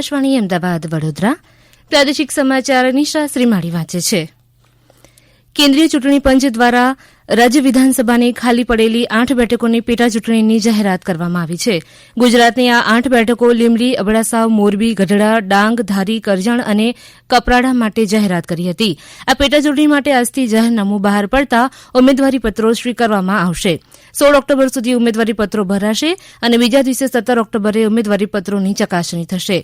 આકાશવાણી અમદાવાદ વડોદરા પ્રાદેશિક સમાચાર નિશા શ્રીમાળી વાંચે છે. કેન્દ્રીય ચૂંટણી પંચ દ્વારા રાજ્ય વિધાનસભાની ખાલી પડેલી 8 બેઠકોની પેટા ચૂંટણીની જાહેરાત કરવામાં આવી છે. ગુજરાતની આ 8 બેઠકો લીંબડી, અબડાસા, મોરબી, ગઢડા, ડાંગ, ધારી, કરજણ અને કપરાડા માટે જાહેરાત કરી હતી. આ પેટા ચૂંટણી માટે આજથી જાહેરનામું બહાર પડતા ઉમેદવારી પત્રો સ્વીકારવામાં આવશે. 16 ઓક્ટોબર સુધી ઉમેદવારી પત્રો ભરાશે અને બીજા દિવસે 17 ઓક્ટોબરે ઉમેદવારી પત્રોની ચકાસણી થશે.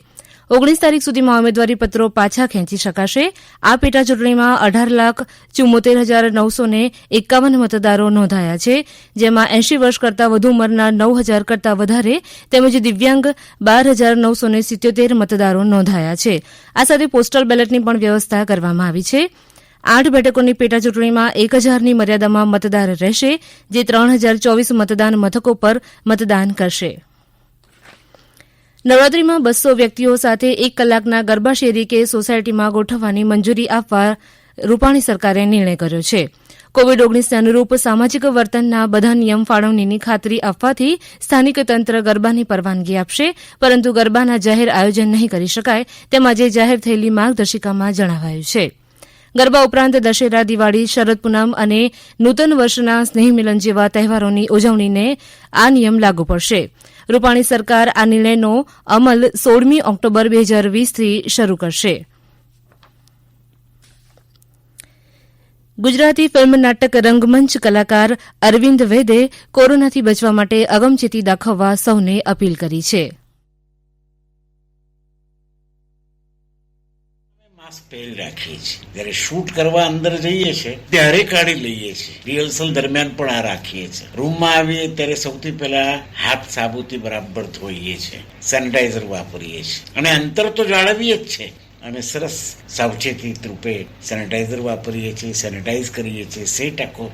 19 તારીખ સુધીમાં ઉમેદવારી પત્રો પાછા ખેંચી શકાશે. આ પેટા ચૂંટણીમાં 18,74,951 મતદારો નોંધાયા છે, જેમાં 80 વર્ષ કરતાં વધુ ઉંમરના 9,000 કરતાં વધારે તેમજ દિવ્યાંગ 12,977 મતદારો નોંધાયા છે. આ સાથે પોસ્ટલ બેલેટની પણ વ્યવસ્થા કરવામાં આવી છે. 8 બેઠકોની પેટા ચૂંટણીમાં 1,000ની મર્યાદામાં મતદાર રહેશે, જે 3,024 મતદાન મથકો પર મતદાન કરશે. નવરાત્રીમાં 200 વ્યક્તિઓ સાથે 1 કલાકના ગરબા શેરી કે સોસાયટીમાં ગોઠવવાની મંજૂરી આપવા રૂપાણી સરકારે નિર્ણય કર્યો છે. કોવિડ-19ને અનુરૂપ સામાજિક વર્તનના બધા નિયમ ફાળવણીની ખાતરી આપવાથી સ્થાનિક તંત્ર ગરબાની પરવાનગી આપશે, પરંતુ ગરબાના જાહેર આયોજન નહીં કરી શકાય તેમ આજે જાહેર થયેલી માર્ગદર્શિકામાં જણાવાયું છે. ગરબા ઉપરાંત દશેરા, દિવાળી, શરદ પૂનમ અને નૂતન વર્ષના સ્નેહમિલન જેવા તહેવારોની ઉજવણીને આ નિયમ લાગુ પડશે. રૂપાણી સરકાર આ નિર્ણયનો અમલ 16મી ઓક્ટોબર 2020થી શરૂ કરશે. ગુજરાતી ફિલ્મ નાટક રંગમંચ કલાકાર અરવિંદ વૈદે કોરોનાથી બચવા માટે અગમચેતી દાખવવા સૌને અપીલ કરી છે. માસ્ક પહેરી રાખીએ છીએ, જ્યારે શૂટ કરવા અંદર જઈએ છીએ ત્યારે કાઢી લઈએ છીએ, રિહર્સલ દરમિયાન પણ આ રાખીએ છીએ. રૂમમાં આવીએ ત્યારે સૌથી પહેલા હાથ સાબુથી બરાબર ધોઈએ છીએ, સેનિટાઈઝર વાપરીએ છીએ અને અંતર તો જાળવીએ જ છે અને સરસ સાવચેતી રૂપે સેનિટાઈઝર વાપરીએ છીએ, સેનિટાઈઝ કરીએ છીએ. 100%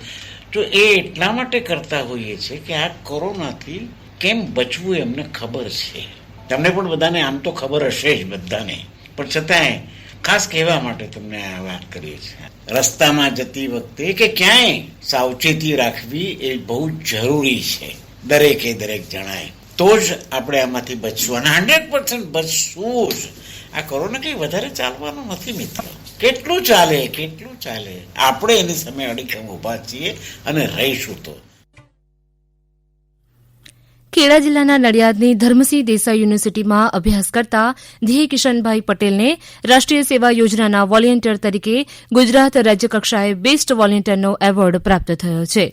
તો એ એટલા માટે કરતા હોઈએ છીએ કે આ કોરોનાથી કેમ બચવું એમને ખબર છે. તમને પણ બધાને આમ તો ખબર હશે જ બધાને, પણ છતાંય ખાસ કહેવા માટે તમને આ વાત કરીએ છીએ. રસ્તામાં જતી વખતે કે ક્યાંય સાવચેતી રાખવી એ બહુ જરૂરી છે. દરેક જણાય તો જ આપણે આમાંથી બચશું અને 100% બચશું જ. આ કોરોના કંઈ વધારે ચાલવાનું નથી મિત્રો. કેટલું ચાલે આપણે એની સામે અડીખમ ઊભા છીએ અને રહીશું. તો ખેડા જિલ્લાના નડિયાદની ધર્મસિંહ દેસાઈ યુનિવર્સિટીમાં અભ્યાસ કરતા ધ્યેય કિશનભાઈ પટેલને રાષ્ટ્રીય સેવા યોજનાના વોલેન્ટિયર તરીકે ગુજરાત રાજ્યકક્ષાએ બેસ્ટ વોલેન્ટિયરનો એવોર્ડ પ્રાપ્ત થયો છે.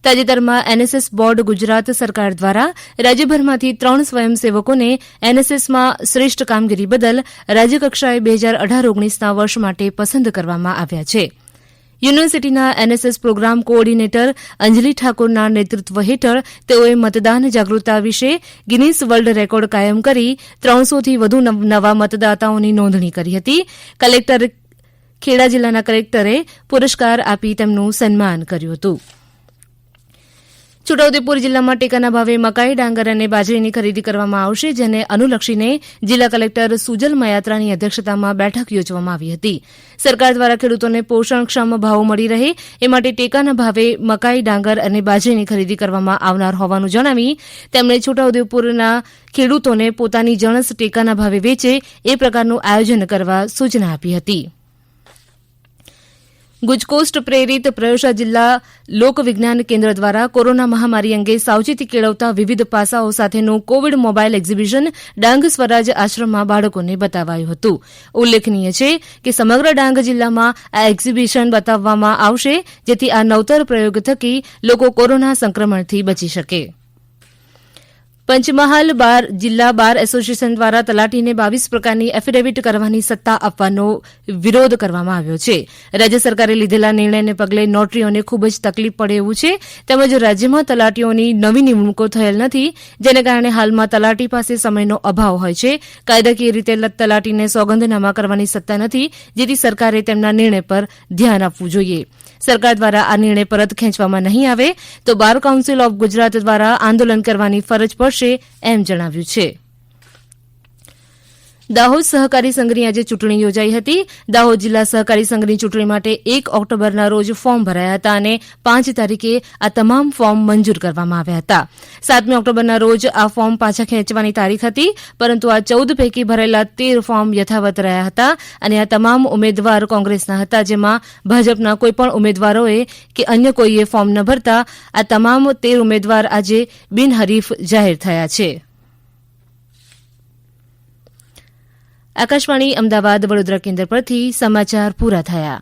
તાજેતરમાં એનએસએસ બોર્ડ ગુજરાત સરકાર દ્વારા રાજ્યભરમાંથી 3 સ્વયંસેવકોને એનએસએસમાં શ્રેષ્ઠ કામગીરી બદલ રાજ્યકક્ષાએ 2018-19ના વર્ષ માટે પસંદ કરવામાં આવ્યા છે. યુનિવર્સિટીના એનએસએસ પ્રોગ્રામ કોઓર્ડિનેટર અંજલિ ઠાકોરના નેતૃત્વ હેઠળ તેઓએ મતદાન જાગૃતતા વિશે ગિનીસ વર્લ્ડ રેકોર્ડ કાયમ કરી 300થી વધુ નવા મતદાતાઓની નોંધણી કરી હતી. ખેડા જિલ્લાના કલેક્ટરે પુરસ્કાર આપી તેમનું સન્માન કર્યું હતું. છોટાઉદેપુર જિલ્લામાં ટેકાના ભાવે મકાઈ, ડાંગર અને બાજરીની ખરીદી કરવામાં આવશે, જેને અનુલક્ષીને જિલ્લા કલેક્ટર સુજલ મયાત્રાની અધ્યક્ષતામાં બેઠક યોજવામાં આવી હતી. સરકાર દ્વારા ખેડૂતોને પોષણક્ષમ ભાવો મળી રહે એ માટે ટેકાના ભાવે મકાઈ, ડાંગર અને બાજરીની ખરીદી કરવામાં આવનાર હોવાનું જણાવી તેમણે છોટાઉદેપુરના ખેડૂતોને પોતાની જણસ ટેકાના ભાવે વેચે એ પ્રકારનું આયોજન કરવા સૂચના આપી હતી. ગુજકોસ્ટ પ્રેરિત પ્રયોગશાળા જિલ્લા લોક વિજ્ઞાન કેન્દ્ર દ્વારા કોરોના મહામારી અંગે સાવચેતી કેળવતા વિવિધ પાસાઓ સાથેનું કોવિડ મોબાઈલ એક્ઝિબિશન ડાંગ સ્વરાજ આશ્રમમાં બાળકોને બતાવાયું હતું. ઉલ્લેખનીય છે કે સમગ્ર ડાંગ જિલ્લામાં આ એક્ઝિબિશન બતાવવામાં આવશે, જેથી આ નવતર પ્રયોગ થકી લોકો કોરોના સંક્રમણથી બચી શકે. પંચમહાલ જિલ્લા બાર એસોસિએશન દ્વારા તલાટીને 22 પ્રકારની એફિડેવિટ કરવાની સત્તા આપવાનો વિરોધ કરવામાં આવ્યો છે. રાજ્ય સરકારે લીધેલા નિર્ણયને પગલે નોટરીઓને ખૂબ જ તકલીફ પડે એવું છે, તેમજ રાજ્યમાં તલાટીઓની નવી નિમણૂકો થયેલ નથી, જેને કારણે હાલમાં તલાટી પાસે સમયનો અભાવ હોય છે. કાયદાકીય રીતે તલાટીને સોગંદનામા કરવાની સત્તા નથી, જેથી સરકારે તેમના નિર્ણય પર ધ્યાન આપવું જોઈએ. સરકાર દ્વારા આ નિર્ણય પરત ખેંચવામાં નહીં આવે તો બાર કાઉન્સિલ ઓફ ગુજરાત દ્વારા આંદોલન કરવાની ફરજ પડશે એમ જણાવ્યું છે. દાહોદ સહકારી સંઘની આજે ચૂંટણી યોજાઈ હતી. દાહોદ જિલ્લા સહકારી સંઘની ચૂંટણી માટે 1 ઓક્ટોબરના રોજ ફોર્મ ભરાયા હતા અને 5 તારીખે આ તમામ ફોર્મ મંજૂર કરવામાં આવ્યા હતા. 7મી ઓક્ટોબરના રોજ આ ફોર્મ પાછા ખેંચવાની તારીખ હતી, પરંતુ આ 14 પૈકી ભરેલા 13 ફોર્મ યથાવત રહ્યા હતા અને આ તમામ ઉમેદવાર કોંગ્રેસના હતા, જેમાં ભાજપના કોઈપણ ઉમેદવારોએ કે અન્ય કોઈએ ફોર્મ ન ભરતા આ તમામ 13 ઉમેદવાર આજે બિનહરીફ જાહેર થયા છે. આકાશવાણી અમદાવાદ વડોદરા કેન્દ્ર પરથી સમાચાર પૂરા થયા.